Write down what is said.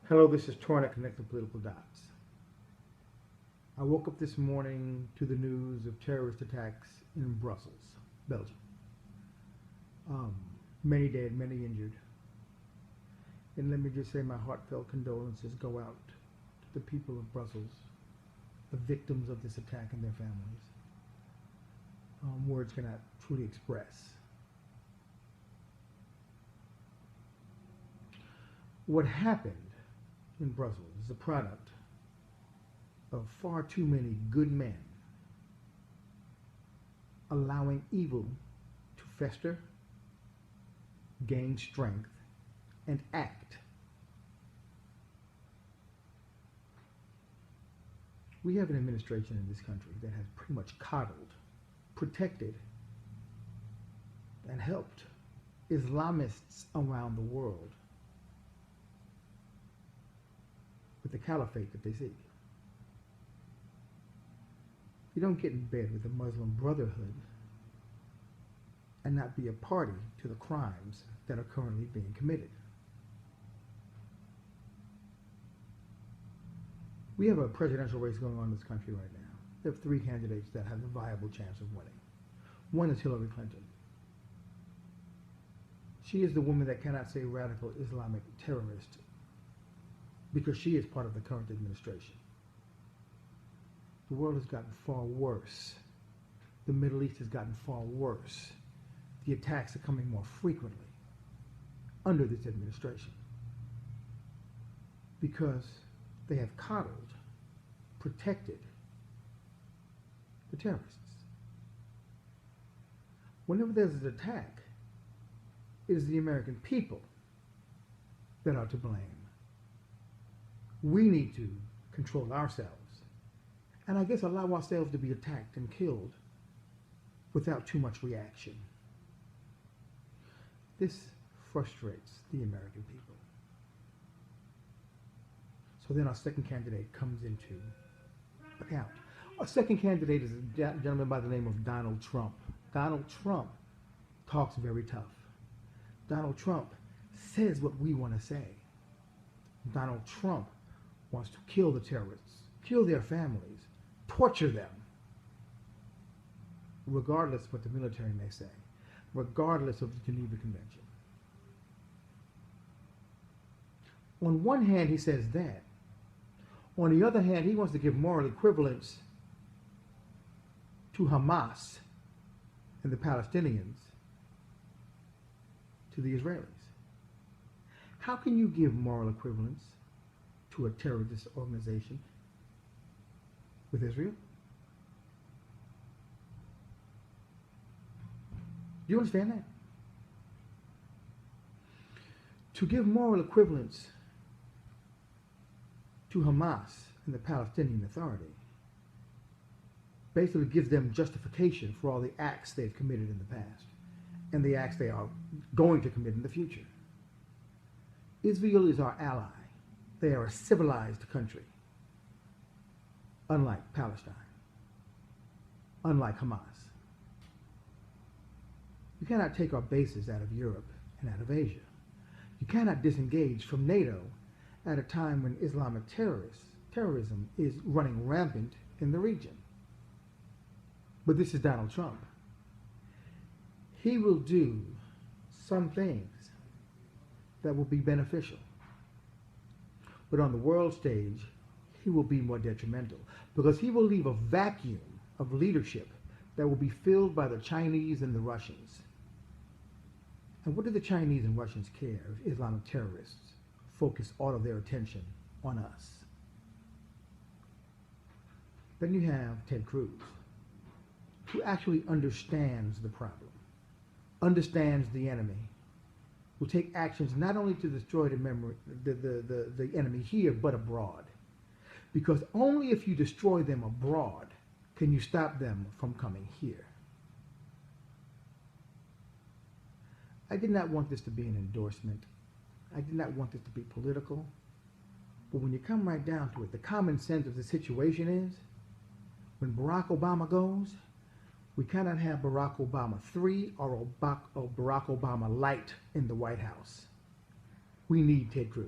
Hello, this is Torn at Connecting Political Dots. I woke up this morning to the news of terrorist attacks in Brussels, Belgium. Um, Many dead, many injured. And let me just say my heartfelt condolences go out to the people of Brussels, the victims of this attack and their families. Words cannot truly express. What happened in Brussels is a product of far too many good men allowing evil to fester, gain strength, and act. We have an administration in this country that has pretty much coddled, protected, and helped Islamists around the world with the caliphate that they seek. You don't get in bed with the Muslim Brotherhood and not be a party to the crimes that are currently being committed. We have a presidential race going on in this country right now. There are three candidates that have a viable chance of winning. One is Hillary Clinton. She is the woman that cannot say radical Islamic terrorist because she is part of the current administration. The world has gotten far worse. The Middle East has gotten far worse. The attacks are coming more frequently under this administration because they have coddled, protected the terrorists. Whenever there's an attack, it is the American people that are to blame. We need to control ourselves and I guess allow ourselves to be attacked and killed without too much reaction. This frustrates the American people. So then our second candidate comes into account. Our second candidate is a gentleman by the name of Donald Trump. Donald Trump talks very tough. Donald Trump says what we want to say. Donald Trump wants to kill the terrorists, kill their families, torture them, regardless of what the military may say, regardless of the Geneva Convention. On one hand, he says that. On the other hand, he wants to give moral equivalence to Hamas and the Palestinians to the Israelis. How can you give moral equivalence to a terrorist organization with Israel? Do you understand that? To give moral equivalence to Hamas and the Palestinian Authority basically gives them justification for all the acts they've committed in the past and the acts they are going to commit in the future. Israel is our ally. They are a civilized country, unlike Palestine, unlike Hamas. You cannot take our bases out of Europe and out of Asia. You cannot disengage from NATO at a time when Islamic terrorism is running rampant in the region. But this is Donald Trump. He will do some things that will be beneficial. But on the world stage, he will be more detrimental because he will leave a vacuum of leadership that will be filled by the Chinese and the Russians. And what do the Chinese and Russians care if Islamic terrorists focus all of their attention on us? Then you have Ted Cruz, who actually understands the problem, understands the enemy, will take actions not only to destroy the enemy here, but abroad. Because only if you destroy them abroad can you stop them from coming here. I did not want this to be an endorsement. I did not want this to be political. But when you come right down to it, the common sense of the situation is, when Barack Obama goes, we cannot have Barack Obama 3 or Barack Obama light in the White House. We need Ted Cruz.